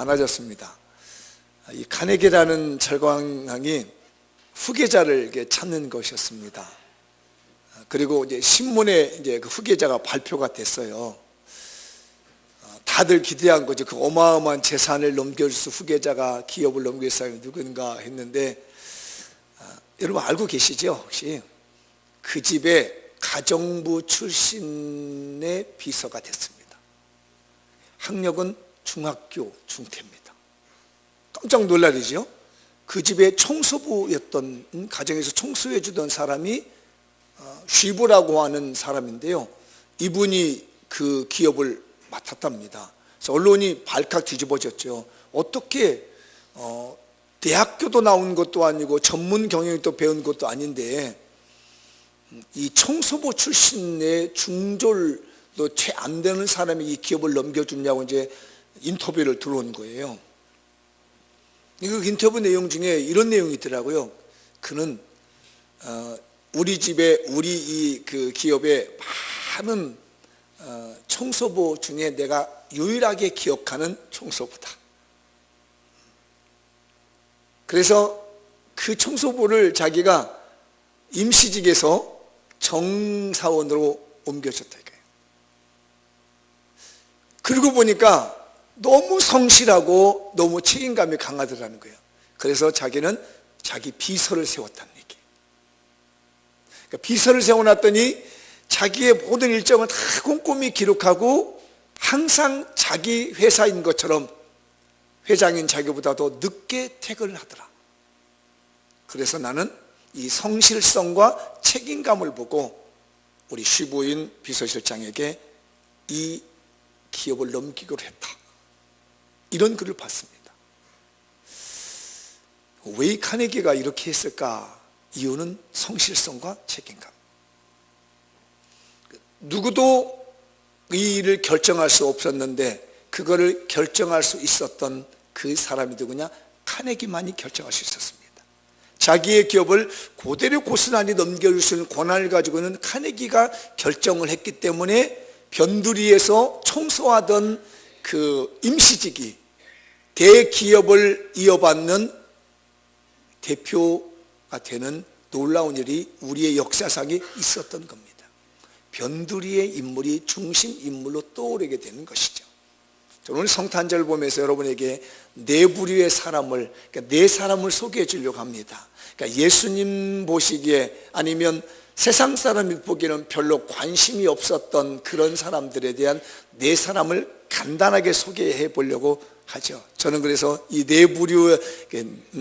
많아졌습니다. 이 카네기라는 철광항이 후계자를 이렇게 찾는 것이었습니다. 그리고 이제 신문에 이제 그 후계자가 발표가 됐어요. 다들 기대한 거죠. 그 어마어마한 재산을 넘겨줄 수, 후계자가 기업을 넘길 사람이 누군가 했는데, 여러분 알고 계시죠? 혹시 그 집에 가정부 출신의 비서가 됐습니다. 학력은 중학교 중퇴입니다. 깜짝 놀라리죠? 그 집에 청소부였던, 가정에서 청소해 주던 사람이 쉬부라고 하는 사람인데요, 이분이 그 기업을 맡았답니다. 그래서 언론이 발칵 뒤집어졌죠. 어떻게 대학교도 나온 것도 아니고 전문 경영을 또 배운 것도 아닌데 이 청소부 출신의 중졸도 채 안 되는 사람이 이 기업을 넘겨주냐고 이제 인터뷰를 들어온 거예요. 그 인터뷰 내용 중에 이런 내용이 있더라고요. 그는 우리 집에, 우리 이 그 기업의 많은 청소부 중에 내가 유일하게 기억하는 청소부다. 그래서 그 청소부를 자기가 임시직에서 정사원으로 옮겨줬다 이거예요. 그러고 보니까 너무 성실하고 너무 책임감이 강하더라는 거예요. 그래서 자기는 자기 비서를 세웠다는 얘기예요. 그러니까 비서를 세워놨더니 자기의 모든 일정을 다 꼼꼼히 기록하고 항상 자기 회사인 것처럼 회장인 자기보다 더 늦게 퇴근을 하더라. 그래서 나는 이 성실성과 책임감을 보고 우리 쉬부인 비서실장에게 이 기업을 넘기기로 했다. 이런 글을 봤습니다. 왜 이 카네기가 이렇게 했을까? 이유는 성실성과 책임감. 누구도 이 일을 결정할 수 없었는데 그거를 결정할 수 있었던 그 사람이 누구냐? 카네기만이 결정할 수 있었습니다. 자기의 기업을 그대로 고스란히 넘겨줄 수 있는 권한을 가지고 있는 카네기가 결정을 했기 때문에 변두리에서 청소하던 그 임시직이 대기업을 이어받는 대표가 되는 놀라운 일이 우리의 역사상에 있었던 겁니다. 변두리의 인물이 중심 인물로 떠오르게 되는 것이죠. 저는 오늘 성탄절 보면서 여러분에게 네 부류의 사람을, 그러니까 네 사람을 소개해 주려고 합니다. 그러니까 예수님 보시기에 아니면 세상 사람이 보기에는 별로 관심이 없었던 그런 사람들에 대한 네 사람을 간단하게 소개해 보려고 하죠. 저는 그래서 이 네 부류의,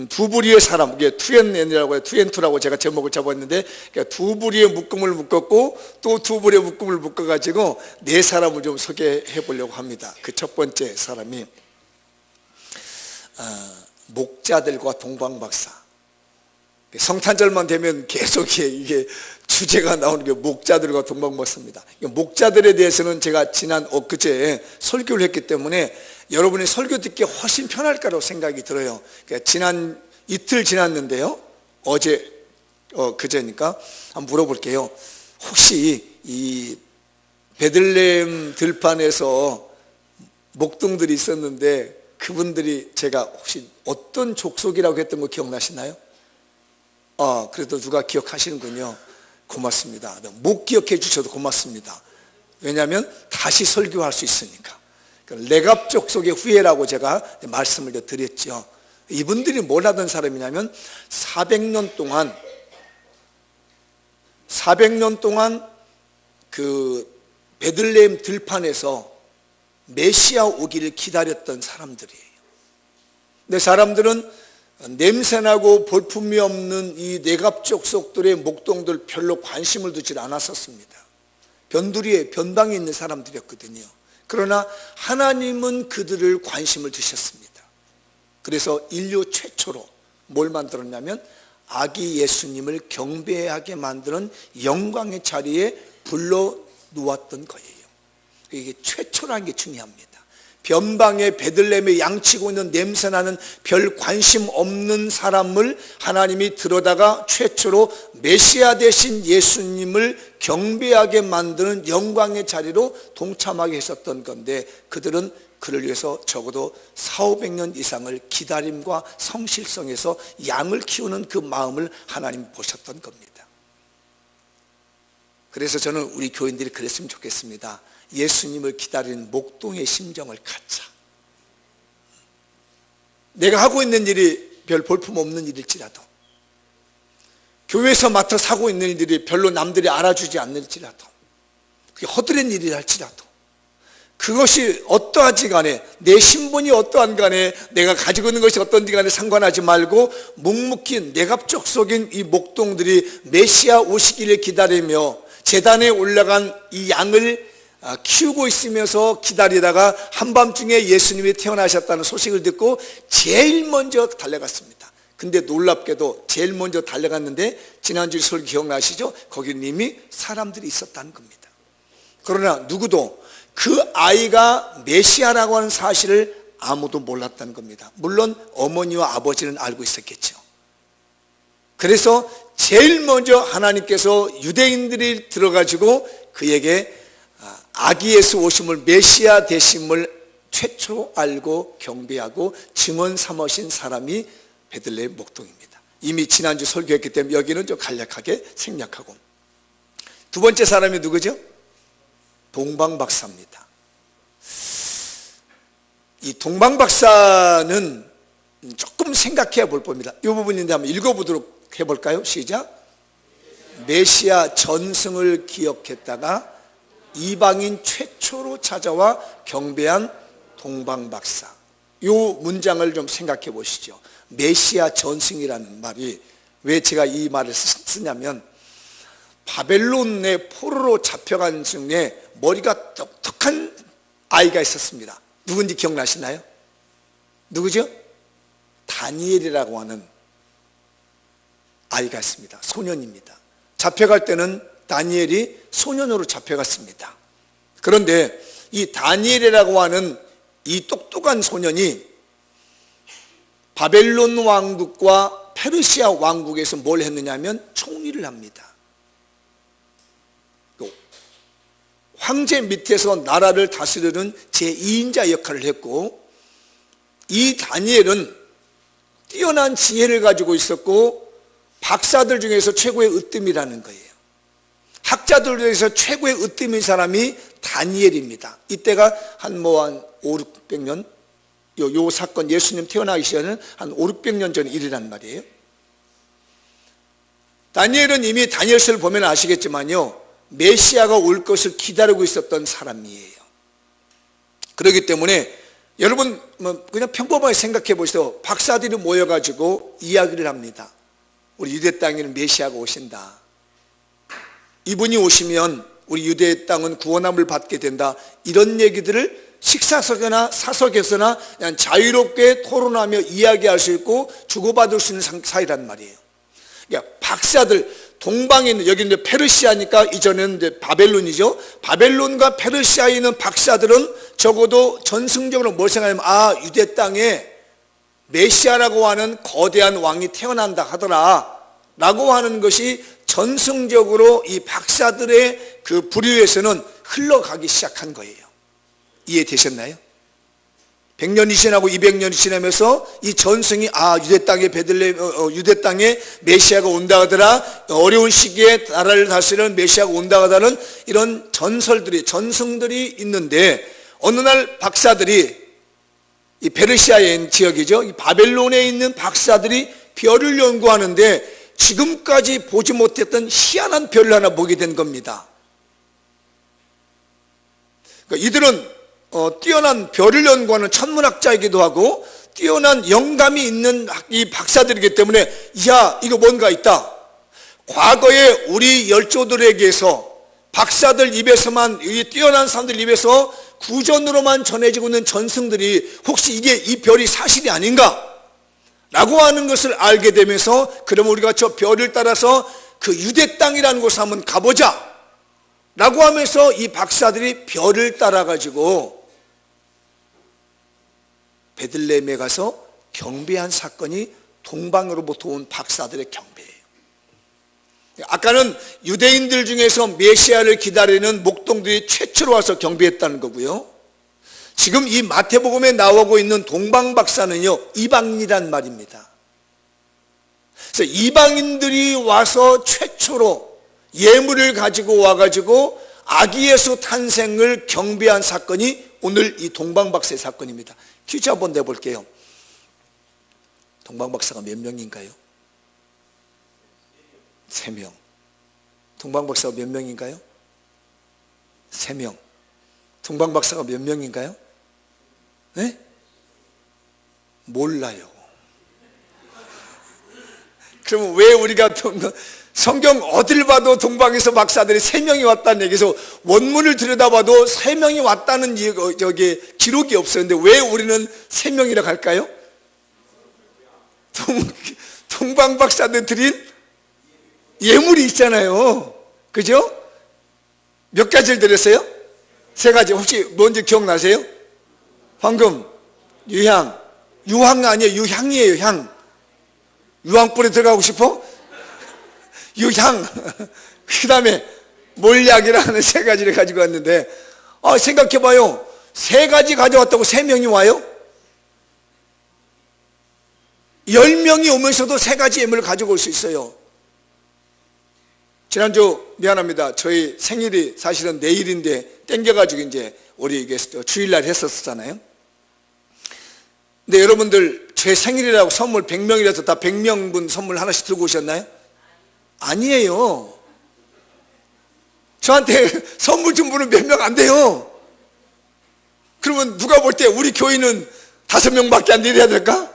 두 부류의 사람, 이게 투앤엔이라고 해요. 투앤투라고 제가 제목을 잡았는데, 그러니까 두 부류의 묶음을 묶었고 또 두 부류의 묶음을 묶어가지고 네 사람을 좀 소개해 보려고 합니다. 그 첫 번째 사람이 목자들과 동방박사. 성탄절만 되면 계속 이게 주제가 나오는 게 목자들과 동방박사입니다. 목자들에 대해서는 제가 엊그제 설교를 했기 때문에 여러분이 설교 듣기 훨씬 편할 거라고 생각이 들어요. 그러니까 이틀 지났는데요, 그제니까 한번 물어볼게요. 혹시 이 베들레헴 들판에서 목동들이 있었는데 그분들이 제가 혹시 어떤 족속이라고 했던 거 기억나시나요? 그래도 누가 기억하시는군요. 고맙습니다. 못 기억해 주셔도 고맙습니다. 왜냐하면 다시 설교할 수 있으니까. 레갑 족속의 후예라고 제가 말씀을 드렸죠. 이분들이 뭘 하던 사람이냐면 400년 동안 그 베들레헴 들판에서 메시아 오기를 기다렸던 사람들이에요. 근데 사람들은 냄새나고 볼품이 없는 이 내갑 족속들의 목동들 별로 관심을 두지 않았었습니다. 변두리에 변방에 있는 사람들이었거든요. 그러나 하나님은 그들을 관심을 두셨습니다. 그래서 인류 최초로 뭘 만들었냐면 아기 예수님을 경배하게 만드는 영광의 자리에 불러 놓았던 거예요. 이게 최초라는 게 중요합니다. 변방의 베들레헴에 양치고 있는 냄새나는 별 관심 없는 사람을 하나님이 들어다가 최초로 메시아 되신 예수님을 경배하게 만드는 영광의 자리로 동참하게 했었던 건데, 그들은 그를 위해서 적어도 400~500년 이상을 기다림과 성실성에서 양을 키우는 그 마음을 하나님 보셨던 겁니다. 그래서 저는 우리 교인들이 그랬으면 좋겠습니다. 예수님을 기다리는 목동의 심정을 갖자. 내가 하고 있는 일이 별 볼품없는 일일지라도, 교회에서 맡아 사고 있는 일들이 별로 남들이 알아주지 않을지라도, 그게 허드렛 일이라 할지라도, 그것이 어떠하지 간에, 내 신분이 어떠한 간에, 내가 가지고 있는 것이 어떤지 간에 상관하지 말고 묵묵히 내갑족 속인 이 목동들이 메시아 오시기를 기다리며 제단에 올라간 이 양을 키우고 있으면서 기다리다가 한밤중에 예수님이 태어나셨다는 소식을 듣고 제일 먼저 달려갔습니다. 근데 놀랍게도 제일 먼저 달려갔는데 지난주 설교 기억나시죠? 거기는 이미 사람들이 있었다는 겁니다. 그러나 누구도 그 아이가 메시아라고 하는 사실을 아무도 몰랐다는 겁니다. 물론 어머니와 아버지는 알고 있었겠죠. 그래서 제일 먼저 하나님께서 유대인들이 들어가지고 그에게 아기 예수 오심을, 메시아 되심을 최초 알고 경배하고 증언 삼으신 사람이 베들레헴 목동입니다. 이미 지난주 설교했기 때문에 여기는 좀 간략하게 생략하고, 두 번째 사람이 누구죠? 동방박사입니다. 이 동방박사는 조금 생각해 볼 겁니다. 이 부분인데 한번 읽어보도록 해볼까요? 시작. 메시아 전승을 기억했다가 이방인 최초로 찾아와 경배한 동방박사. 이 문장을 좀 생각해 보시죠. 메시아 전승이라는 말이 왜 제가 이 말을 쓰냐면, 바벨론의 포로로 잡혀간 중에 머리가 똑똑한 아이가 있었습니다. 누군지 기억나시나요? 누구죠? 다니엘이라고 하는 아이가 있습니다. 소년입니다. 잡혀갈 때는 다니엘이 소년으로 잡혀갔습니다. 그런데 이 다니엘이라고 하는 이 똑똑한 소년이 바벨론 왕국과 페르시아 왕국에서 뭘 했느냐면 총리를 합니다. 황제 밑에서 나라를 다스리는 제2인자 역할을 했고, 이 다니엘은 뛰어난 지혜를 가지고 있었고 박사들 중에서 최고의 으뜸이라는 거예요. 학자들 중에서 최고의 으뜸인 사람이 다니엘입니다. 이때가 한 500~600년, 요 사건 예수님 태어나기 전에는 한 500~600년 전 일이란 말이에요. 다니엘은 이미 다니엘서를 보면 아시겠지만요, 메시아가 올 것을 기다리고 있었던 사람이에요. 그렇기 때문에 여러분 그냥 평범하게 생각해 보세요. 박사들이 모여가지고 이야기를 합니다. 우리 유대 땅에는 메시아가 오신다. 이분이 오시면 우리 유대 땅은 구원함을 받게 된다. 이런 얘기들을 식사석이나 사석에서나 그냥 자유롭게 토론하며 이야기할 수 있고 주고받을 수 있는 사이란 말이에요. 그러니까 박사들, 동방에 있는, 여기는 이제 페르시아니까 이전에는 이제 바벨론이죠. 바벨론과 페르시아에 있는 박사들은 적어도 전승적으로 뭘 생각하냐면, 유대 땅에 메시아라고 하는 거대한 왕이 태어난다 하더라 라고 하는 것이 전승적으로 이 박사들의 그 부류에서는 흘러가기 시작한 거예요. 이해되셨나요? 100년이 지나고 200년이 지나면서 이 전승이 유대 땅에 유대 땅에 메시아가 온다 하더라, 어려운 시기에 나라를 다스리는 메시아가 온다 하다는 이런 전설들이, 전승들이 있는데, 어느 날 박사들이, 이 페르시아에 있는 지역이죠, 이 바벨론에 있는 박사들이 별을 연구하는데 지금까지 보지 못했던 희한한 별을 하나 보게 된 겁니다. 그러니까 이들은 뛰어난 별을 연구하는 천문학자이기도 하고 뛰어난 영감이 있는 이 박사들이기 때문에, 이거 뭔가 있다. 과거에 우리 열조들에게서 박사들 입에서만, 이 뛰어난 사람들 입에서 구전으로만 전해지고 있는 전승들이 혹시 이 별이 사실이 아닌가 라고 하는 것을 알게 되면서, 그러면 우리가 저 별을 따라서 그 유대 땅이라는 곳을 한번 가보자 라고 하면서 이 박사들이 별을 따라가지고 베들레헴에 가서 경배한 사건이 동방으로부터 온 박사들의 경배예요. 아까는 유대인들 중에서 메시아를 기다리는 목동들이 최초로 와서 경배했다는 거고요. 지금 이 마태복음에 나오고 있는 동방박사는요, 이방인이란 말입니다. 그래서 이방인들이 와서 최초로 예물을 가지고 와가지고 아기 예수 탄생을 경배한 사건이 오늘 이 동방박사의 사건입니다. 퀴즈 한번 내볼게요. 동방박사가 몇 명인가요? 3명. 동방박사가 몇 명인가요? 3명. 동방박사가 몇 명인가요? 네? 몰라요. 그러면 왜 우리가 성경 어딜 봐도 동방에서 박사들이 3명이 왔다는 얘기에서 원문을 들여다봐도 3명이 왔다는 여기 기록이 없어요. 근데 왜 우리는 3명이라고 할까요? 동방 박사들 드린 예물이 있잖아요. 그죠? 몇 가지를 드렸어요? 3가지. 혹시 뭔지 기억나세요? 황금, 유향. 유황 아니에요. 유향이에요. 향. 유황불에 들어가고 싶어? 유향. 그 다음에 몰약이라는 3가지를 가지고 왔는데, 생각해봐요. 3가지 가져왔다고 3명이 와요? 10명이 오면서도 3가지 예물을 가지고 올 수 있어요. 지난주 미안합니다. 저희 생일이 사실은 내일인데 땡겨가지고 이제 우리 이게 주일날 했었잖아요. 근데 여러분들 제 생일이라고 선물 100명이라서 다 100명분 선물 하나씩 들고 오셨나요? 아니에요. 저한테 선물 준 분은 몇 명 안 돼요. 그러면 누가 볼 때 우리 교인은 5명밖에 안 돼야 될까?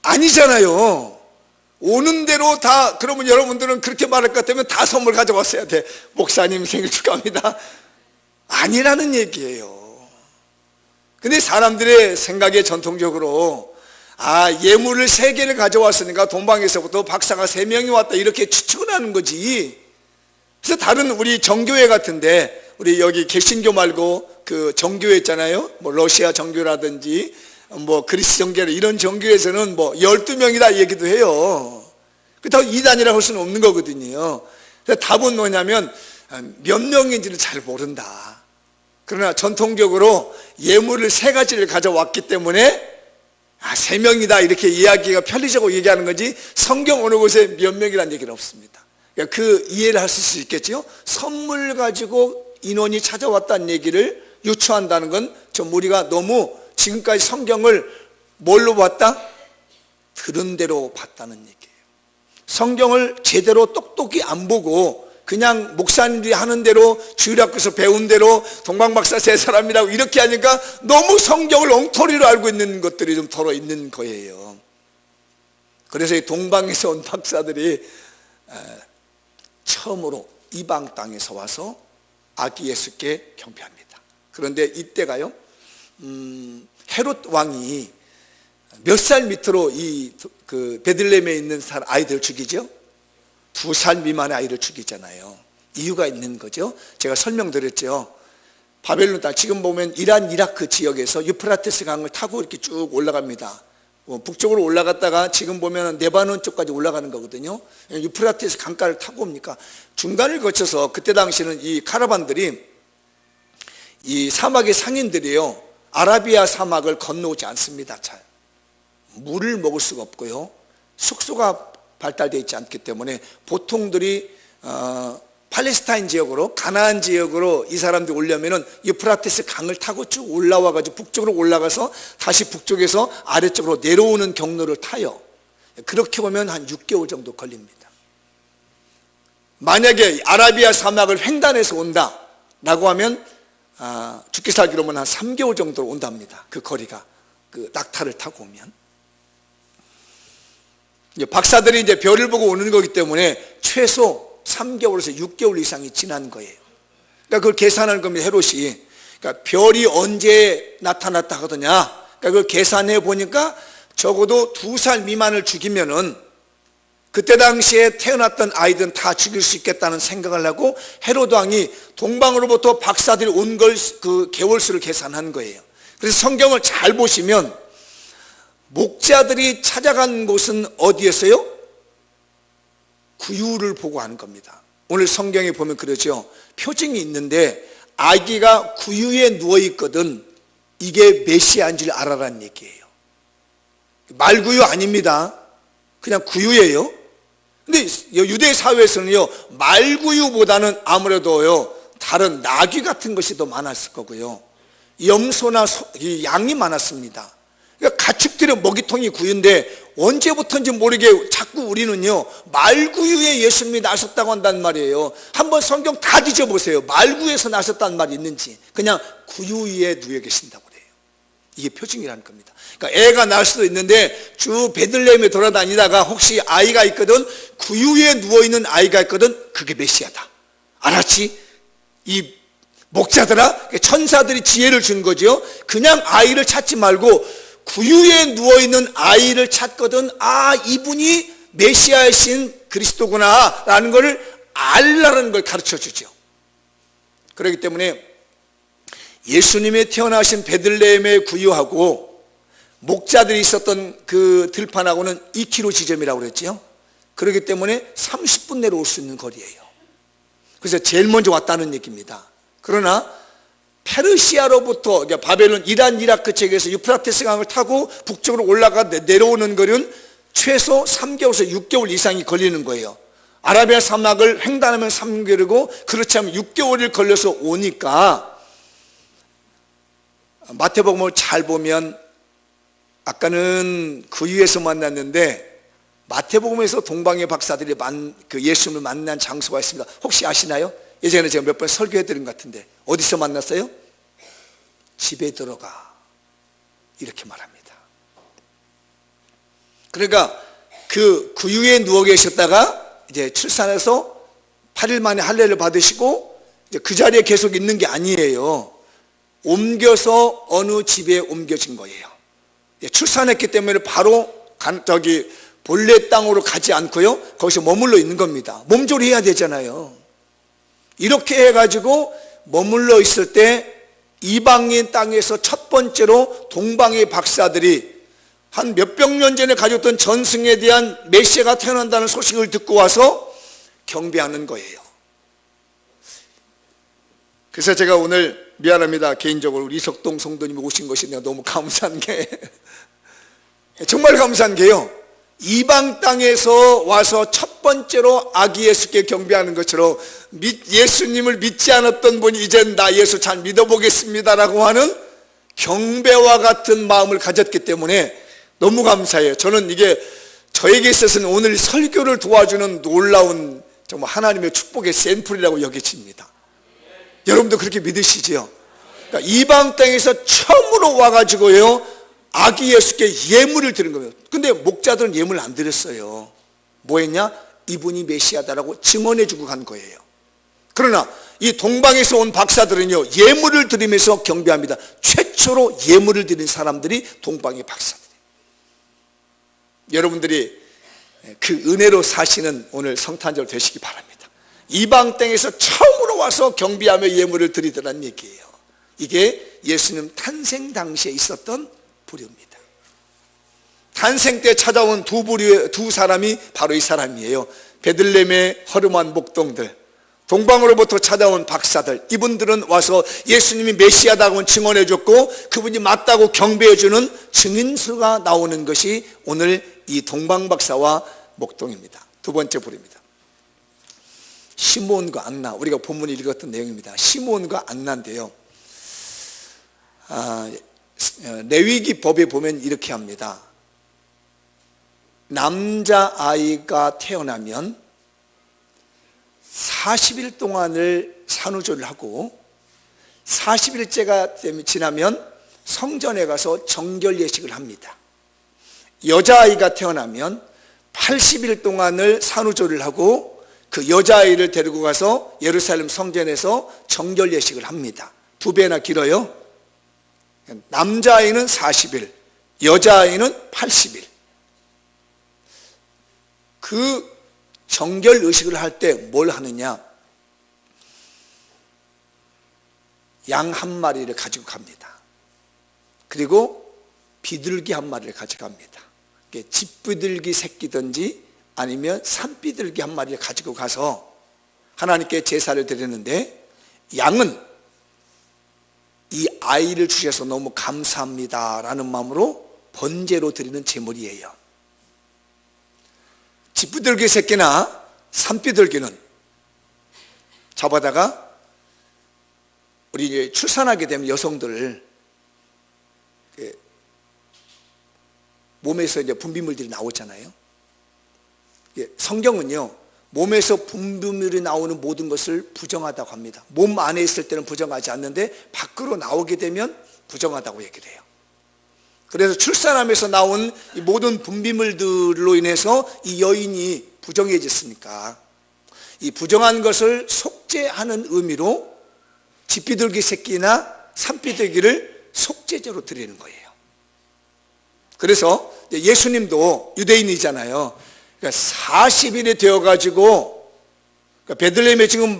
아니잖아요. 오는 대로 다, 그러면 여러분들은 그렇게 말할 것 같으면 다 선물 가져왔어야 돼. 목사님 생일 축하합니다. 아니라는 얘기예요. 근데 사람들의 생각에 전통적으로 예물을 3개를 가져왔으니까 동방에서부터 박사가 3명이 왔다 이렇게 추측을 하는 거지. 그래서 다른 우리 정교회 같은데, 우리 여기 개신교 말고 그 정교회 있잖아요. 뭐 러시아 정교라든지 뭐 그리스 정교회, 이런 정교회에서는 뭐 12명이다 얘기도 해요. 그렇다고 이단이라고 할 수는 없는 거거든요. 그래서 답은 뭐냐면 몇 명인지는 잘 모른다. 그러나 전통적으로 예물을 3가지를 가져왔기 때문에 3명이다 이렇게 이야기가 편리적으로 얘기하는 거지, 성경 어느 곳에 몇 명이라는 얘기는 없습니다. 그러니까 그 이해를 하실 수 있겠죠. 선물 가지고 인원이 찾아왔다는 얘기를 유추한다는 건 좀 우리가 너무 지금까지 성경을 뭘로 봤다? 들은 대로 봤다는 얘기예요. 성경을 제대로 똑똑히 안 보고 그냥 목사님들이 하는 대로 주일학교에서 배운 대로 동방박사 3사람이라고 이렇게 하니까 너무 성경을 엉터리로 알고 있는 것들이 좀 덜어 있는 거예요. 그래서 이 동방에서 온 박사들이 처음으로 이방 땅에서 와서 아기 예수께 경배합니다. 그런데 이때가요, 헤롯 왕이 몇 살 밑으로 그 베들레헴에 있는 아이들 죽이죠? 2살 미만의 아이를 죽이잖아요. 이유가 있는 거죠. 제가 설명드렸죠. 바벨론 땅, 지금 보면 이란 이라크 지역에서 유프라테스 강을 타고 이렇게 쭉 올라갑니다. 북쪽으로 올라갔다가 지금 보면 네바논 쪽까지 올라가는 거거든요. 유프라테스 강가를 타고 옵니까? 중간을 거쳐서, 그때 당시는 이 카라반들이 이 사막의 상인들이요, 아라비아 사막을 건너오지 않습니다. 잘 물을 먹을 수가 없고요, 숙소가 발달되어 있지 않기 때문에 보통들이 팔레스타인 지역으로, 가나안 지역으로 이 사람들이 오려면은 유프라테스 강을 타고 쭉 올라와 가지고 북쪽으로 올라가서 다시 북쪽에서 아래쪽으로 내려오는 경로를 타요. 그렇게 오면 한 6개월 정도 걸립니다. 만약에 아라비아 사막을 횡단해서 온다라고 하면 죽기 살기로는 한 3개월 정도로 온답니다. 그 거리가, 그 낙타를 타고 오면. 박사들이 이제 별을 보고 오는 거기 때문에 최소 3개월에서 6개월 이상이 지난 거예요. 그러니까 그걸 계산하는 겁니다, 헤롯이. 그러니까 별이 언제 나타났다 하더냐, 그러니까 그걸 계산해 보니까 적어도 2살 미만을 죽이면은 그때 당시에 태어났던 아이들은 다 죽일 수 있겠다는 생각을 하고 헤롯 왕이 동방으로부터 박사들이 온 걸 그 개월수를 계산한 거예요. 그래서 성경을 잘 보시면 목자들이 찾아간 곳은 어디였어요? 구유를 보고 하는 겁니다. 오늘 성경에 보면 그러죠. 표징이 있는데 아기가 구유에 누워있거든 이게 메시아인 줄 알아라는 얘기예요. 말구유 아닙니다. 그냥 구유예요. 근데 유대 사회에서는요, 말구유보다는 아무래도요, 다른 나귀 같은 것이 더 많았을 거고요. 염소나 양이 많았습니다. 그러니까 가축들의 먹이통이 구유인데 언제부터인지 모르게 자꾸 우리는요, 말구유에 예수님이 나셨다고 한단 말이에요. 한번 성경 다 뒤져보세요. 말구유에서 나셨다는 말이 있는지. 그냥 구유 위에 누워 계신다고 그래요. 이게 표징이라는 겁니다. 그러니까 애가 날 수도 있는데 주 베들레헴에 돌아다니다가 혹시 아이가 있거든, 구유 위에 누워있는 아이가 있거든, 그게 메시아다. 알았지? 이 목자들아, 천사들이 지혜를 준 거죠. 그냥 아이를 찾지 말고 구유에 누워있는 아이를 찾거든, 아, 이분이 메시아이신 그리스도구나 라는 것을 알라는 걸 가르쳐 주죠. 그렇기 때문에 예수님이 태어나신 베들레헴의 구유하고 목자들이 있었던 그 들판하고는 2km 지점이라고 그랬죠. 그렇기 때문에 30분 내로 올 수 있는 거리예요. 그래서 제일 먼저 왔다는 얘기입니다. 그러나 페르시아로부터, 그러니까 바벨론, 이란, 이라크 지역에서 유프라테스 강을 타고 북쪽으로 올라가 내려오는 거리는 최소 3개월에서 6개월 이상이 걸리는 거예요. 아라비아 사막을 횡단하면 3개월이고 그렇지 않으면 6개월이 걸려서 오니까, 마태복음을 잘 보면 아까는 구유에서 만났는데 마태복음에서 동방의 박사들이 그 예수님을 만난 장소가 있습니다. 혹시 아시나요? 예전에 제가 몇 번 설교해 드린 것 같은데 어디서 만났어요? 집에 들어가, 이렇게 말합니다. 그러니까 그 구유에 누워 계셨다가 이제 출산해서 8일 만에 할례를 받으시고 이제 그 자리에 계속 있는 게 아니에요. 옮겨서 어느 집에 옮겨진 거예요. 출산했기 때문에 바로 본래 땅으로 가지 않고요, 거기서 머물러 있는 겁니다. 몸조리 해야 되잖아요. 이렇게 해가지고 머물러 있을 때 이방인 땅에서 첫 번째로 동방의 박사들이 한 몇백 년 전에 가졌던 전승에 대한 메시아가 태어난다는 소식을 듣고 와서 경배하는 거예요. 그래서 제가 오늘 미안합니다. 개인적으로 우리 이석동 성도님이 오신 것이 내가 너무 감사한 게 정말 감사한 게요, 이방 땅에서 와서 첫 번째로 아기 예수께 경배하는 것처럼 예수님을 믿지 않았던 분이 이젠 나 예수 잘 믿어보겠습니다라고 하는 경배와 같은 마음을 가졌기 때문에 너무 감사해요. 저는 이게 저에게 있어서는 오늘 설교를 도와주는 놀라운 정말 하나님의 축복의 샘플이라고 여겨집니다. 여러분도 그렇게 믿으시죠? 그러니까 이방 땅에서 처음으로 와가지고요, 아기 예수께 예물을 드린 거예요. 근데 목자들은 예물을 안 드렸어요. 뭐 했냐? 이분이 메시아다라고 증언해 주고 간 거예요. 그러나 이 동방에서 온 박사들은요, 예물을 드리면서 경배합니다. 최초로 예물을 드린 사람들이 동방의 박사들이에요. 여러분들이 그 은혜로 사시는 오늘 성탄절 되시기 바랍니다. 이방 땅에서 처음으로 와서 경배하며 예물을 드리더란 얘기예요. 이게 예수님 탄생 당시에 있었던 부류입니다. 탄생 때 찾아온 두 사람이 바로 이 사람이에요. 베들레헴의 허름한 목동들, 동방으로부터 찾아온 박사들, 이분들은 와서 예수님이 메시아다고 증언해 줬고 그분이 맞다고 경배해 주는 증인수가 나오는 것이 오늘 이 동방 박사와 목동입니다. 두 번째 부류입니다. 시몬과 안나, 우리가 본문에 읽었던 내용입니다. 시몬과 안나인데요, 레위기 법에 보면 이렇게 합니다. 남자아이가 태어나면 40일 동안을 산후조리를 하고 40일째가 지나면 성전에 가서 정결 예식을 합니다. 여자아이가 태어나면 80일 동안을 산후조리를 하고 그 여자아이를 데리고 가서 예루살렘 성전에서 정결 예식을 합니다. 2배나 길어요. 남자아이는 40일, 여자아이는 80일. 그 정결 의식을 할 때 뭘 하느냐? 양 한 마리를 가지고 갑니다. 그리고 비둘기 한 마리를 가져갑니다. 집비둘기 새끼든지 아니면 산비둘기 한 마리를 가지고 가서 하나님께 제사를 드리는데, 양은 아이를 주셔서 너무 감사합니다라는 마음으로 번제로 드리는 제물이에요. 집비둘기 새끼나 산비둘기는 잡아다가 우리 이제 출산하게 되면 여성들 몸에서 이제 분비물들이 나오잖아요. 성경은요, 몸에서 분비물이 나오는 모든 것을 부정하다고 합니다. 몸 안에 있을 때는 부정하지 않는데 밖으로 나오게 되면 부정하다고 얘기를 해요. 그래서 출산하면서 나온 이 모든 분비물들로 인해서 이 여인이 부정해졌으니까 이 부정한 것을 속죄하는 의미로 집비둘기 새끼나 산비둘기를 속죄제로 드리는 거예요. 그래서 예수님도 유대인이잖아요. 그러니까 40일이 되어가지고 베들레헴에 지금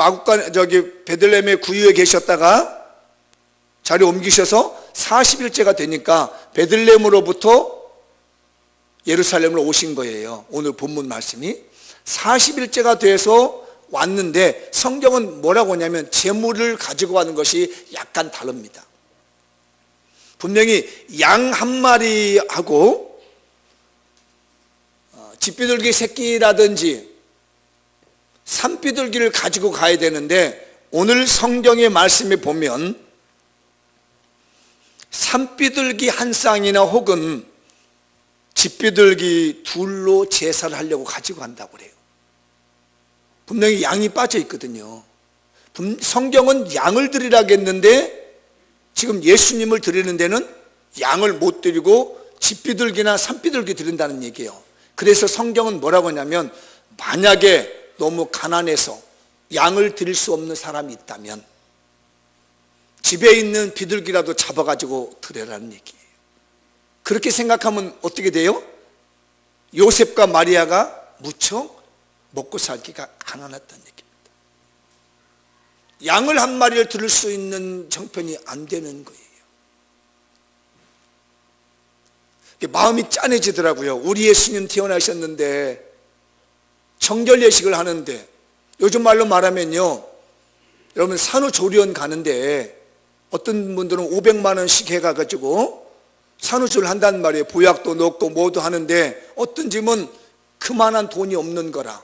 베들레헴의 구유에 계셨다가 자리 옮기셔서 40일째가 되니까 베들레헴으로부터 예루살렘으로 오신 거예요. 오늘 본문 말씀이 40일째가 돼서 왔는데 성경은 뭐라고 하냐면 제물을 가지고 가는 것이 약간 다릅니다. 분명히 양 한 마리하고 집비둘기 새끼라든지 산비둘기를 가지고 가야 되는데 오늘 성경의 말씀에 보면 산비둘기 한 쌍이나 혹은 집비둘기 둘로 제사를 하려고 가지고 간다고 그래요. 분명히 양이 빠져 있거든요. 성경은 양을 드리라고 했는데 지금 예수님을 드리는 데는 양을 못 드리고 집비둘기나 산비둘기 드린다는 얘기예요. 그래서 성경은 뭐라고 하냐면 만약에 너무 가난해서 양을 드릴 수 없는 사람이 있다면 집에 있는 비둘기라도 잡아가지고 드려라는 얘기예요. 그렇게 생각하면 어떻게 돼요? 요셉과 마리아가 무척 먹고 살기가 가난했다는 얘기입니다. 양을 한 마리를 들을 수 있는 형편이 안 되는 거예요. 마음이 짠해지더라고요. 우리 예수님 태어나셨는데 정결 예식을 하는데, 요즘 말로 말하면요, 여러분 산후조리원 가는데 어떤 분들은 500만 원씩 해가지고 산후조리를 한단 말이에요. 보약도 넣고 뭐도 하는데 어떤 집은 그만한 돈이 없는 거라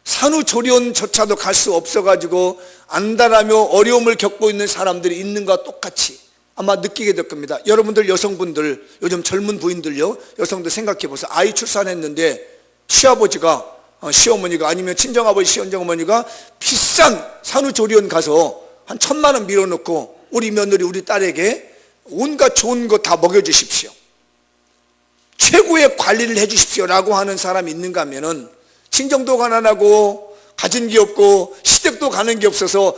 산후조리원조차도 갈 수 없어가지고 안달하며 어려움을 겪고 있는 사람들이 있는 것과 똑같이 아마 느끼게 될 겁니다. 여러분들 여성분들, 요즘 젊은 부인들요, 여성들 생각해 보세요. 아이 출산했는데 시아버지가 시어머니가 아니면 친정아버지 시어머니가 비싼 산후조리원 가서 한 1,000만 원 밀어넣고 우리 며느리 우리 딸에게 온갖 좋은 거 다 먹여주십시오, 최고의 관리를 해주십시오 라고 하는 사람이 있는가 하면은 친정도 가난하고 가진 게 없고 시댁도 가는 게 없어서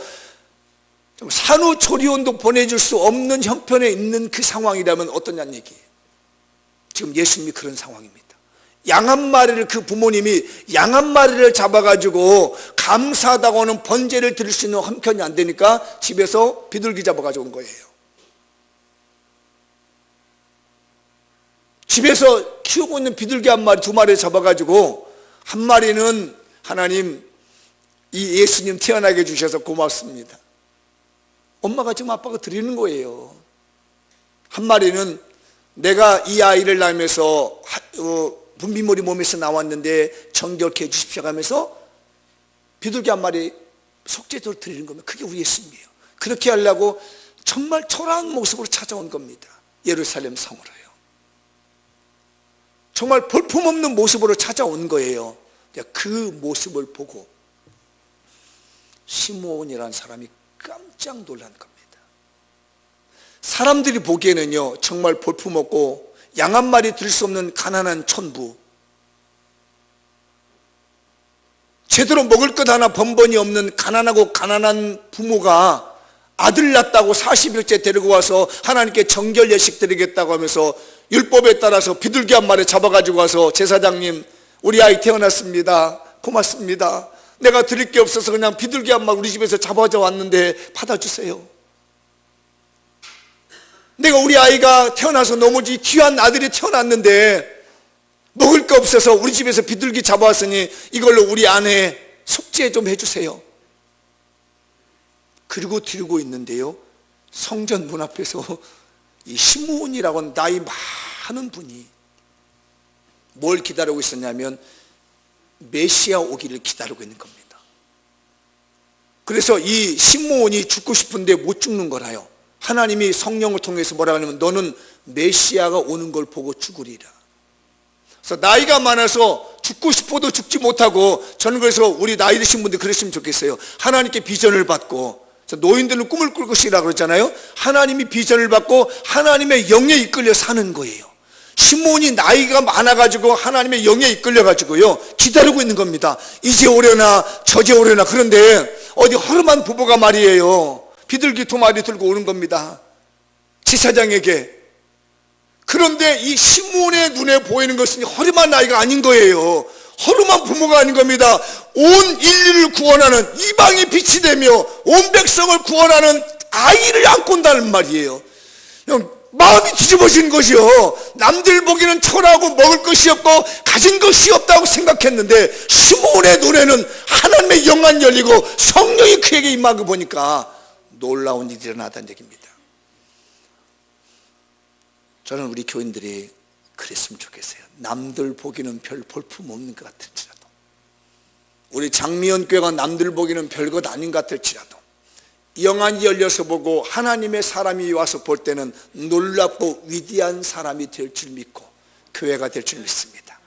산후조리원도 보내줄 수 없는 형편에 있는 그 상황이라면 어떠냐는 얘기예요. 지금 예수님이 그런 상황입니다. 양 한 마리를, 그 부모님이 양 한 마리를 잡아가지고 감사하다고는 번제를 드릴 수 있는 형편이 안 되니까 집에서 비둘기 잡아가지고 온 거예요. 집에서 키우고 있는 비둘기 한 마리, 두 마리 잡아가지고 한 마리는 하나님 이 예수님 태어나게 해주셔서 고맙습니다. 엄마가 지금 아빠가 드리는 거예요. 한 마리는 내가 이 아이를 낳으면서 분비물이 몸에서 나왔는데 정결케 해주십시오 하면서 비둘기 한 마리 속죄제로 드리는 겁니다. 그게 우리 예수님이에요. 그렇게 하려고 정말 초라한 모습으로 찾아온 겁니다. 예루살렘 성으로요. 정말 볼품없는 모습으로 찾아온 거예요. 그 모습을 보고 시므온이라는 사람이 깜짝 놀란 겁니다. 사람들이 보기에는요, 정말 볼품없고 양 한 마리 들 수 없는 가난한 촌부, 제대로 먹을 것 하나 번번이 없는 가난하고 가난한 부모가 아들 낳았다고 40일째 데리고 와서 하나님께 정결 예식 드리겠다고 하면서 율법에 따라서 비둘기 한 마리 잡아가지고 와서 제사장님 우리 아이 태어났습니다, 고맙습니다, 내가 드릴 게 없어서 그냥 비둘기 한 마리 우리 집에서 잡아져 왔는데 받아주세요. 내가 우리 아이가 태어나서 너무 귀한 아들이 태어났는데 먹을 거 없어서 우리 집에서 비둘기 잡아왔으니 이걸로 우리 아내 속죄 좀 해주세요. 그리고 드리고 있는데요, 성전 문 앞에서 이 시므온이라고 나이 많은 분이 뭘 기다리고 있었냐면 메시아 오기를 기다리고 있는 겁니다. 그래서 이 시므온이 죽고 싶은데 못 죽는 거라요. 하나님이 성령을 통해서 뭐라 하냐면 너는 메시아가 오는 걸 보고 죽으리라. 그래서 나이가 많아서 죽고 싶어도 죽지 못하고, 저는 그래서 우리 나이 드신 분들 그랬으면 좋겠어요. 하나님께 비전을 받고, 노인들은 꿈을 꿀 것이라 그러잖아요. 하나님이 비전을 받고 하나님의 영에 이끌려 사는 거예요. 시므온이 나이가 많아가지고 하나님의 영에 이끌려가지고요 기다리고 있는 겁니다. 이제 오려나 저제 오려나. 그런데 어디 허름한 부부가 말이에요, 비둘기 2마리 들고 오는 겁니다, 제사장에게. 그런데 이 시므온의 눈에 보이는 것은 허름한 나이가 아닌 거예요. 허름한 부모가 아닌 겁니다. 온 인류를 구원하는, 이방이 빛이 되며 온 백성을 구원하는 아이를 안고 온다는 말이에요. 마음이 뒤집어진 것이요. 남들 보기에는 초라하고 먹을 것이 없고 가진 것이 없다고 생각했는데 시므온의 눈에는 하나님의 영안 열리고 성령이 그에게 임한 거 보니까 놀라운 일이 일어나다는 얘기입니다. 저는 우리 교인들이 그랬으면 좋겠어요. 남들 보기는 별 볼품 없는 것 같을지라도, 우리 장미연 교회가 남들 보기는 별것 아닌 것 같을지라도 영안이 열려서 보고 하나님의 사람이 와서 볼 때는 놀랍고 위대한 사람이 될 줄 믿고 교회가 될 줄 믿습니다.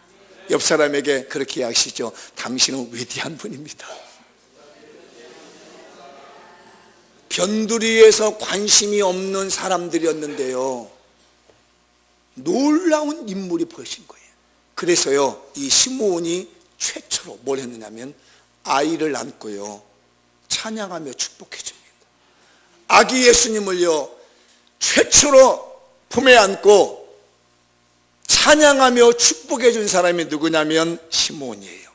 옆 사람에게 그렇게 이야기하시죠. 당신은 위대한 분입니다. 변두리에서 관심이 없는 사람들이었는데요 놀라운 인물이 보이신 거예요. 그래서요 이 시므온이 최초로 뭘 했느냐면 아이를 안고요 찬양하며 축복해 줍니다. 아기 예수님을요 최초로 품에 안고 찬양하며 축복해 준 사람이 누구냐면 시므온이에요.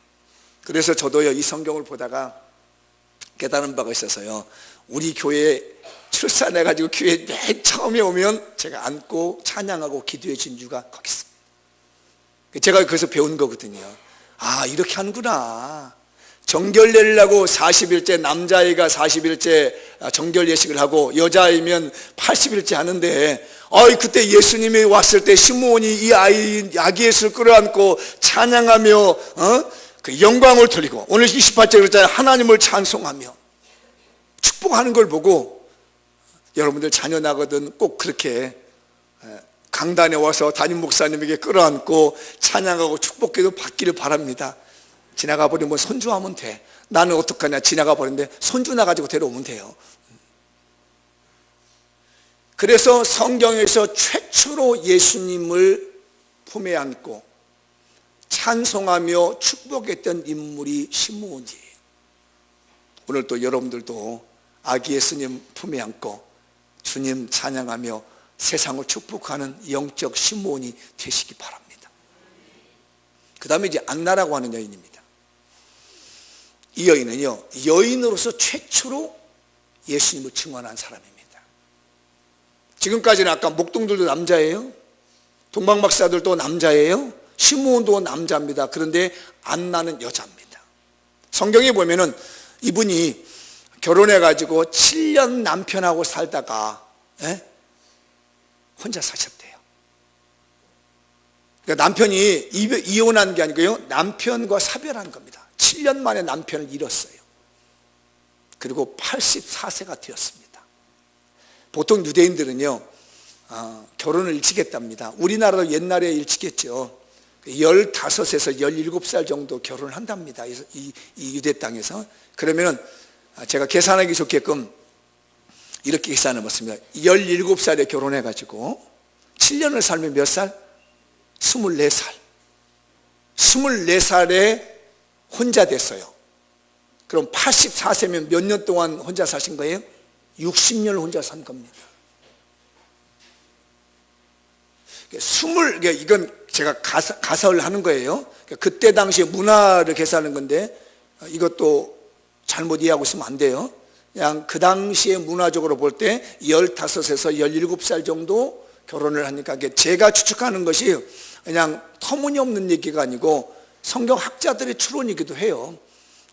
그래서 저도요 이 성경을 보다가 깨달은 바가 있어서요, 우리 교회에 출산해가지고 교회에 맨 처음에 오면 제가 안고 찬양하고 기도해 준 이유가 거기 있습니다. 제가 거기서 배운 거거든요. 아, 이렇게 하는구나. 정결례를 40일째, 남자아이가 40일째 정결 예식을 하고 여자아이면 80일째 하는데, 그때 예수님이 왔을 때 시므온이 이 아기 예수를 끌어안고 찬양하며 그 영광을 돌리고, 오늘 28절 그랬잖아요. 하나님을 찬송하며 축복하는 걸 보고 여러분들 자녀 나거든 꼭 그렇게 강단에 와서 담임 목사님에게 끌어안고 찬양하고 축복기도 받기를 바랍니다. 지나가 버리면 손주하면 돼. 나는 어떡하냐, 지나가 버렸는데 손주 나가지고 데려오면 돼요. 그래서 성경에서 최초로 예수님을 품에 안고 찬송하며 축복했던 인물이 시므온이에요. 오늘 또 여러분들도 아기 예수님 품에 안고 주님 찬양하며 세상을 축복하는 영적 시므온이 되시기 바랍니다. 그 다음에 이제 안나라고 하는 여인입니다. 이 여인은요 여인으로서 최초로 예수님을 증언한 사람입니다. 지금까지는 아까 목동들도 남자예요, 동방박사들도 남자예요, 시므온도 남자입니다. 그런데 안나는 여자입니다. 성경에 보면은 이분이 결혼해가지고 7년 남편하고 살다가 혼자 사셨대요. 그러니까 남편이 이혼한 게 아니고요 남편과 사별한 겁니다. 7년 만에 남편을 잃었어요. 그리고 84세가 되었습니다. 보통 유대인들은요 결혼을 일찍 했답니다. 우리나라도 옛날에 일찍 했죠. 15에서 17살 정도 결혼을 한답니다. 이 유대 땅에서. 그러면 제가 계산하기 좋게끔 이렇게 계산해 봤습니다. 17살에 결혼해가지고 7년을 살면 몇 살? 24살. 24살에 혼자 됐어요. 그럼 84세면 몇 년 동안 혼자 사신 거예요? 60년을 혼자 산 겁니다. 이건 제가 가설을 하는 거예요. 그때 당시에 문화를 계산하는 건데 이것도 잘못 이해하고 있으면 안 돼요. 그냥 그 당시에 문화적으로 볼 때 15에서 17살 정도 결혼을 하니까, 제가 추측하는 것이 그냥 터무니없는 얘기가 아니고 성경 학자들의 추론이기도 해요.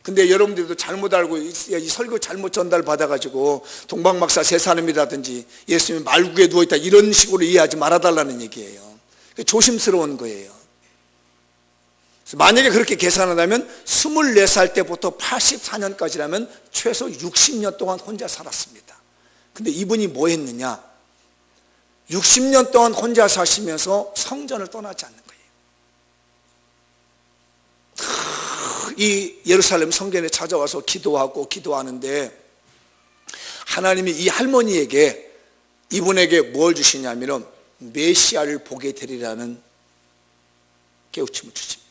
근데 여러분들도 잘못 알고 이 설교 잘못 전달 받아가지고 동방박사 세 사람이라든지 예수님이 말국에 누워있다 이런 식으로 이해하지 말아달라는 얘기예요. 조심스러운 거예요. 만약에 그렇게 계산한다면 24살 때부터 84년까지라면 최소 60년 동안 혼자 살았습니다. 근데 이분이 뭐 했느냐? 60년 동안 혼자 사시면서 성전을 떠나지 않는 거예요. 이 예루살렘 성전에 찾아와서 기도하는데 하나님이 이 할머니에게 이분에게 뭘 주시냐면 메시아를 보게 되리라는 깨우침을 주십니다.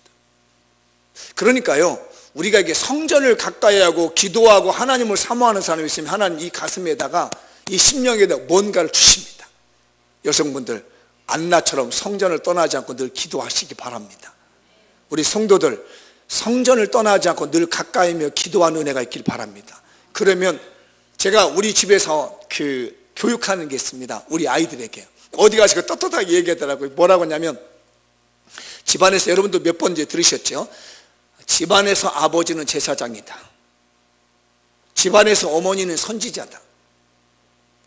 그러니까요, 우리가 이게 성전을 가까이 하고 기도하고 하나님을 사모하는 사람이 있으면 하나님 이 가슴에다가 이 심령에다 뭔가를 주십니다. 여성분들 안나처럼 성전을 떠나지 않고 늘 기도하시기 바랍니다. 우리 성도들 성전을 떠나지 않고 늘 가까이며 기도하는 은혜가 있길 바랍니다. 그러면 제가 우리 집에서 교육하는 게 있습니다. 우리 아이들에게 어디 가서 떳떳하게 얘기하더라고요. 뭐라고 하냐면 집안에서 여러분도 몇 번 이제 들으셨죠? 집안에서 아버지는 제사장이다. 집안에서 어머니는 선지자다.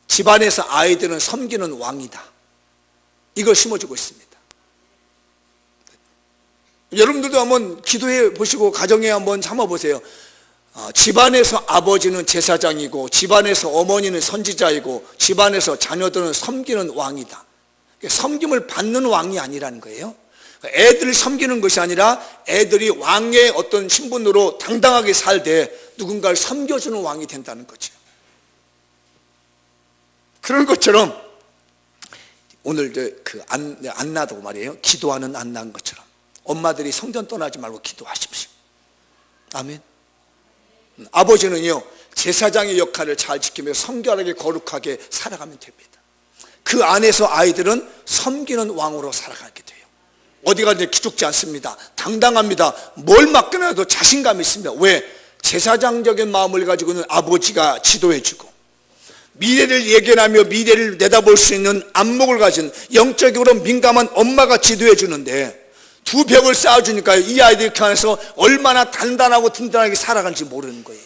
집안에서 아이들은 섬기는 왕이다. 이걸 심어주고 있습니다. 여러분들도 한번 기도해 보시고 가정에 한번 삼아보세요. 집안에서 아버지는 제사장이고 집안에서 어머니는 선지자이고 집안에서 자녀들은 섬기는 왕이다. 섬김을 받는 왕이 아니라는 거예요. 애들을 섬기는 것이 아니라 애들이 왕의 어떤 신분으로 당당하게 살되 누군가를 섬겨주는 왕이 된다는 거죠. 그런 것처럼 오늘 안나도 말이에요. 기도하는 안나인 것처럼 엄마들이 성전 떠나지 말고 기도하십시오. 아멘. 아버지는요, 제사장의 역할을 잘 지키며 성결하게 거룩하게 살아가면 됩니다. 그 안에서 아이들은 섬기는 왕으로 살아가게 돼요. 어디가 이제 기죽지 않습니다. 당당합니다. 뭘 맡겨놔도 자신감이 있습니다. 왜? 제사장적인 마음을 가지고는 아버지가 지도해주고 미래를 예견하며 미래를 내다볼 수 있는 안목을 가진 영적으로 민감한 엄마가 지도해주는데 두 벽을 쌓아주니까 이 아이들이 그 안에서 얼마나 단단하고 든든하게 살아가는지 모르는 거예요.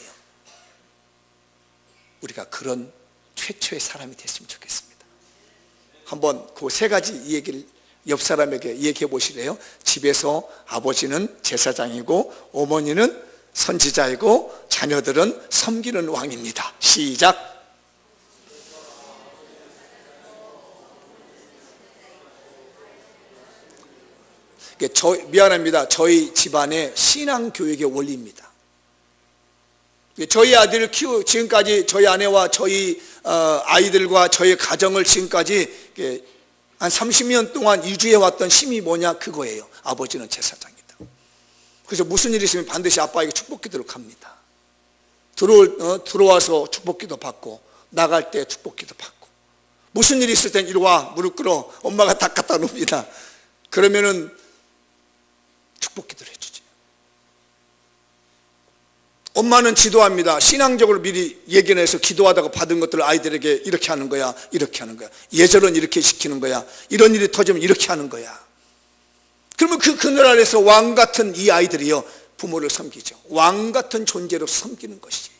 우리가 그런 최초의 사람이 됐으면 좋겠습니다. 한번 그 세 가지 얘기를 옆 사람에게 얘기해 보시래요. 집에서 아버지는 제사장이고 어머니는 선지자이고 자녀들은 섬기는 왕입니다. 시작. 미안합니다. 저희 집안의 신앙교육의 원리입니다. 저희 아들을 지금까지 저희 아내와 저희 아이들과 저희 가정을 지금까지 한 30년 동안 유지해왔던 힘이 뭐냐? 그거예요. 아버지는 제사장이다. 그래서 무슨 일이 있으면 반드시 아빠에게 축복기도를 갑니다. 들어와서 축복기도 받고 나갈 때 축복기도 받고 무슨 일이 있을 땐 이리 와 무릎 꿇어 엄마가 다 갖다 놓습니다. 그러면은 축복기도를 해주지. 엄마는 지도합니다. 신앙적으로 미리 예견해서 기도하다가 받은 것들을 아이들에게 이렇게 하는 거야, 이렇게 하는 거야. 예절은 이렇게 시키는 거야. 이런 일이 터지면 이렇게 하는 거야. 그러면 그 그늘 아래서 왕 같은 이 아이들이요 부모를 섬기죠. 왕 같은 존재로 섬기는 것이에요.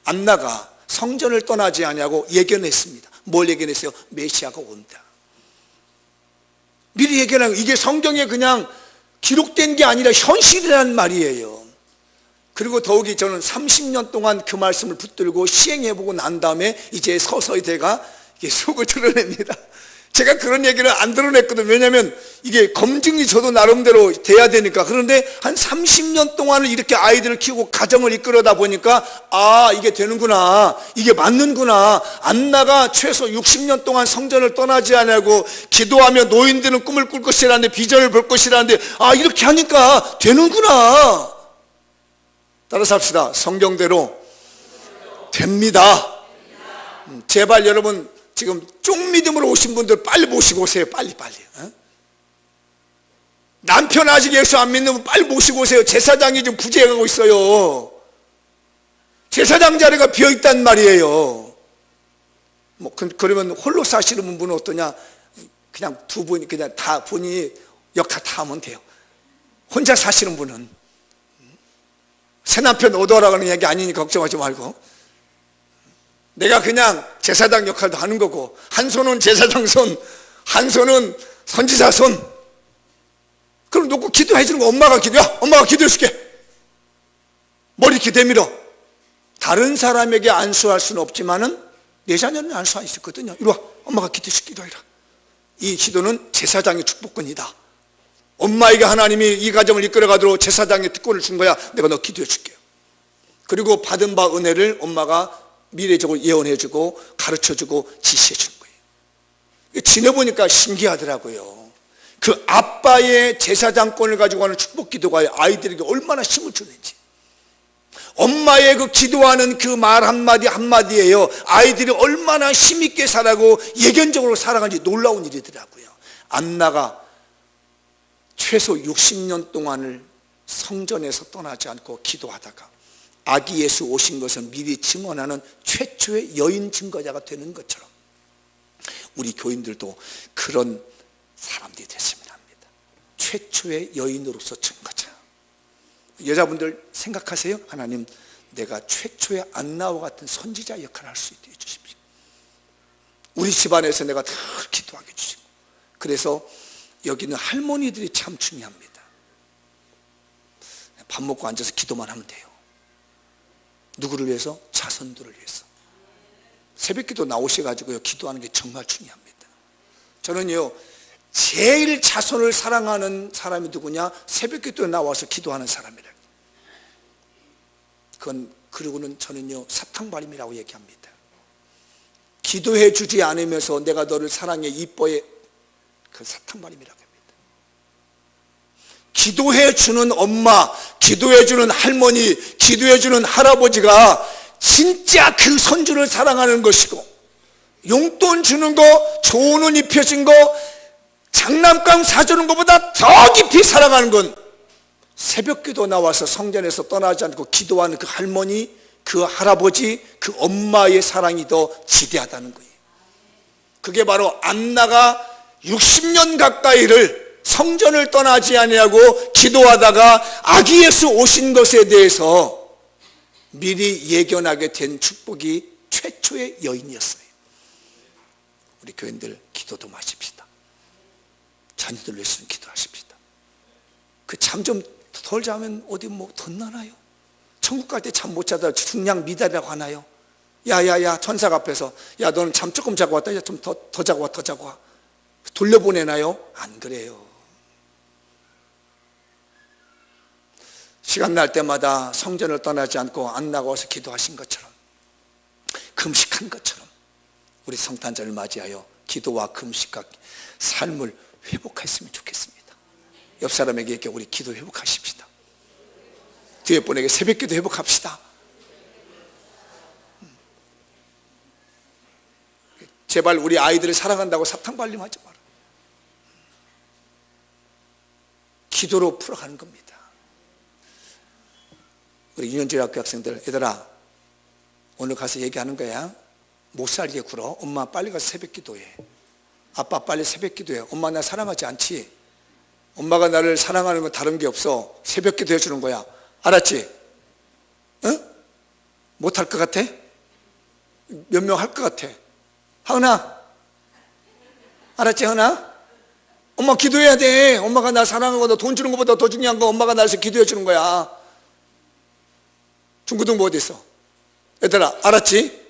안나가 성전을 떠나지 아니하고 예견했습니다. 뭘 예견했어요? 메시아가 온다. 미리 예견한 이게 성경에 그냥 기록된 게 아니라 현실이라는 말이에요. 그리고 더욱이 저는 30년 동안 그 말씀을 붙들고 시행해보고 난 다음에 이제 서서히 제가 속을 드러냅니다. 제가 그런 얘기를 안 드러냈거든요. 왜냐하면 이게 검증이 저도 나름대로 돼야 되니까. 그런데 한 30년 동안을 이렇게 아이들을 키우고 가정을 이끌어다 보니까 아, 이게 되는구나, 이게 맞는구나. 안나가 최소 60년 동안 성전을 떠나지 않고 기도하며 노인들은 꿈을 꿀 것이라는데 비전을 볼 것이라는데 아, 이렇게 하니까 되는구나. 따라서 합시다. 성경대로 됩니다. 제발 여러분 지금 쪽 믿음으로 오신 분들 빨리 모시고 오세요. 빨리. 남편 아직 예수 안 믿는 분 빨리 모시고 오세요. 제사장이 지금 부재하고 있어요. 제사장 자리가 비어있단 말이에요. 그러면 홀로 사시는 분은 어떠냐? 그냥 두 분이 그냥 다 본인이 역할 다 하면 돼요. 혼자 사시는 분은 새 남편 얻어라고 하는 얘기 아니니까 걱정하지 말고, 내가 그냥 제사장 역할도 하는 거고, 한 손은 제사장 손, 한 손은 선지자 손. 그럼 놓고 기도해 주는 거. 엄마가 기도해. 엄마가 기도해 줄게. 머리 이렇게 내밀어. 다른 사람에게 안수할 수는 없지만은 내 자녀는 안수할 수 있거든요. 이리 와. 엄마가 기도해 줄게. 기도해라. 이 기도는 제사장의 축복권이다. 엄마에게 하나님이 이 가정을 이끌어가도록 제사장의 특권을 준 거야. 내가 너 기도해 줄게요. 그리고 받은 바 은혜를 엄마가 미래적으로 예언해주고 가르쳐주고 지시해주는 거예요. 지내보니까 신기하더라고요. 그 아빠의 제사장권을 가지고 하는 축복 기도가 아이들에게 얼마나 힘을 주는지, 엄마의 그 기도하는 그 말 한마디 한마디에요 아이들이 얼마나 힘있게 살아가고 예견적으로 살아가는지 놀라운 일이더라고요. 안나가 최소 60년 동안을 성전에서 떠나지 않고 기도하다가 아기 예수 오신 것을 미리 증언하는 최초의 여인 증거자가 되는 것처럼 우리 교인들도 그런 사람들이 됐으면 합니다. 최초의 여인으로서 증거자. 여자분들 생각하세요. 하나님, 내가 최초의 안나와 같은 선지자 역할을 할 수 있게 해주십시오. 우리 집안에서 내가 늘 기도하게 해주시고. 그래서 여기는 할머니들이 참 중요합니다. 밥 먹고 앉아서 기도만 하면 돼요. 누구를 위해서? 자손들을 위해서. 새벽기도 나오셔가지고요 기도하는 게 정말 중요합니다. 저는요 제일 자손을 사랑하는 사람이 누구냐? 새벽기도에 나와서 기도하는 사람이라. 그리고는 저는요 사탕발림이라고 얘기합니다. 기도해 주지 않으면서 내가 너를 사랑해 이뻐해, 그 사탕발림이라고 합니다. 기도해 주는 엄마, 기도해 주는 할머니, 기도해 주는 할아버지가 진짜 그 손주를 사랑하는 것이고, 용돈 주는 거, 좋은 옷 입혀준 거, 장난감 사주는 것보다 더 깊이 사랑하는 건 새벽기도 나와서 성전에서 떠나지 않고 기도하는 그 할머니, 그 할아버지, 그 엄마의 사랑이 더 지대하다는 거예요. 그게 바로 안나가 60년 가까이를 성전을 떠나지 아니하고 기도하다가 아기 예수 오신 것에 대해서 미리 예견하게 된 축복이 최초의 여인이었어요. 우리 교인들 기도도 마십시다. 자녀들 위해서는 기도하십시다. 그 잠 좀 덜 자면 어디 뭐 덧나나요? 천국 갈 때 잠 못 자다 중량 미달이라고 하나요? 야야야 천사가 앞에서 야 너는 잠 조금 자고 왔다. 야 좀 더 자고 와, 더 자고 와. 돌려보내나요? 안 그래요. 시간 날 때마다 성전을 떠나지 않고 안 나가서 기도하신 것처럼, 금식한 것처럼 우리 성탄절을 맞이하여 기도와 금식과 삶을 회복했으면 좋겠습니다. 옆 사람에게 이렇게 우리 기도 회복하십시다. 뒤에 분에게 새벽기도 회복합시다. 제발 우리 아이들을 사랑한다고 사탕발림하지 마라. 기도로 풀어가는 겁니다. 우리 유년중학교 학생들, 얘들아 오늘 가서 얘기하는 거야. 못 살게 굴어. 엄마 빨리 가서 새벽기도해. 아빠 빨리 새벽기도해. 엄마 나 사랑하지 않지? 엄마가 나를 사랑하는 건 다른 게 없어. 새벽기도 해주는 거야. 알았지? 응? 못할 것 같아? 몇 명 할 것 같아? 하은아, 알았지 하은아? 엄마 기도해야 돼. 엄마가 나 사랑하고 너 돈 주는 것보다 더 중요한 거 엄마가 나를 기도해 주는 거야. 중고등부 어디 있어? 얘들아 알았지?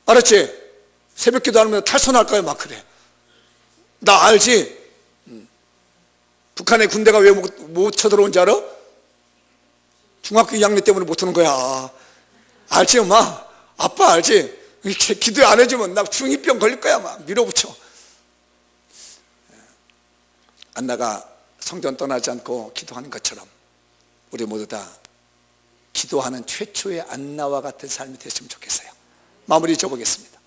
알았지? 새벽기도 안 하면 탈선할 거야. 막 그래. 나 알지? 북한의 군대가 왜 못 쳐들어온지 알아? 중학교 2학년 때문에 못 오는 거야. 알지 엄마? 아빠 알지? 이렇게 기도 안 해주면 나 중2병 걸릴 거야. 막 밀어붙여. 안나가 성전 떠나지 않고 기도하는 것처럼 우리 모두 다 기도하는 최초의 안나와 같은 삶이 됐으면 좋겠어요. 마무리 줘보겠습니다.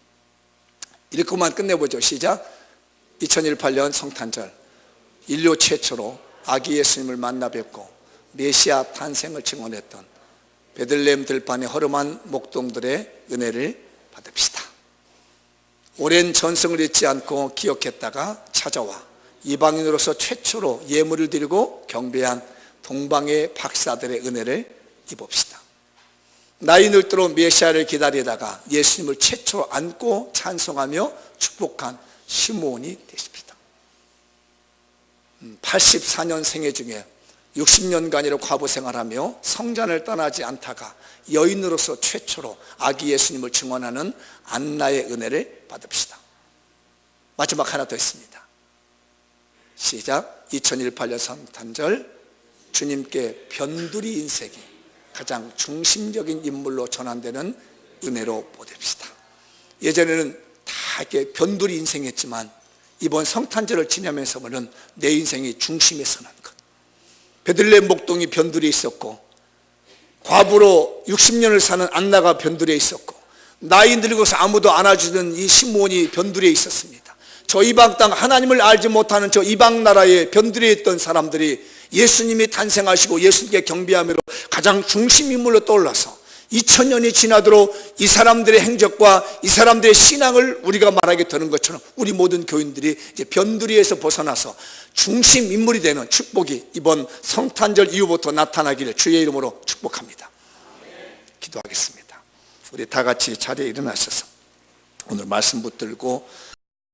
읽고만 끝내보죠. 시작. 2018년 성탄절, 인류 최초로 아기 예수님을 만나 뵙고 메시아 탄생을 증언했던 베들레헴 들판의 허름한 목동들의 은혜를 받읍시다. 오랜 전승을 잊지 않고 기억했다가 찾아와 이방인으로서 최초로 예물을 드리고 경배한 동방의 박사들의 은혜를 입읍시다. 나이 늙도록 메시아를 기다리다가 예수님을 최초로 안고 찬송하며 축복한 시므온이 되십시다. 84년 생애 중에 60년간이나 과부 생활하며 성전을 떠나지 않다가 여인으로서 최초로 아기 예수님을 증언하는 안나의 은혜를 받읍시다. 마지막 하나 더 있습니다. 시작. 2018년 성탄절 주님께 변두리 인생이 가장 중심적인 인물로 전환되는 은혜로 보냅시다. 예전에는 다 이렇게 변두리 인생이었지만 이번 성탄절을 지나면서는 내 인생이 중심에 서는 것. 베들레헴 목동이 변두리에 있었고, 과부로 60년을 사는 안나가 변두리에 있었고, 나이 늙어서 아무도 안아주는 이 시므온이 변두리에 있었습니다. 저 이방 땅, 하나님을 알지 못하는 저 이방 나라에 변두리에 있던 사람들이 예수님이 탄생하시고 예수님께 경배함으로 가장 중심 인물로 떠올라서 2000년이 지나도록 이 사람들의 행적과 이 사람들의 신앙을 우리가 말하게 되는 것처럼 우리 모든 교인들이 이제 변두리에서 벗어나서 중심 인물이 되는 축복이 이번 성탄절 이후부터 나타나기를 주의 이름으로 축복합니다. 기도하겠습니다. 우리 다 같이 자리에 일어나셔서 오늘 말씀 붙들고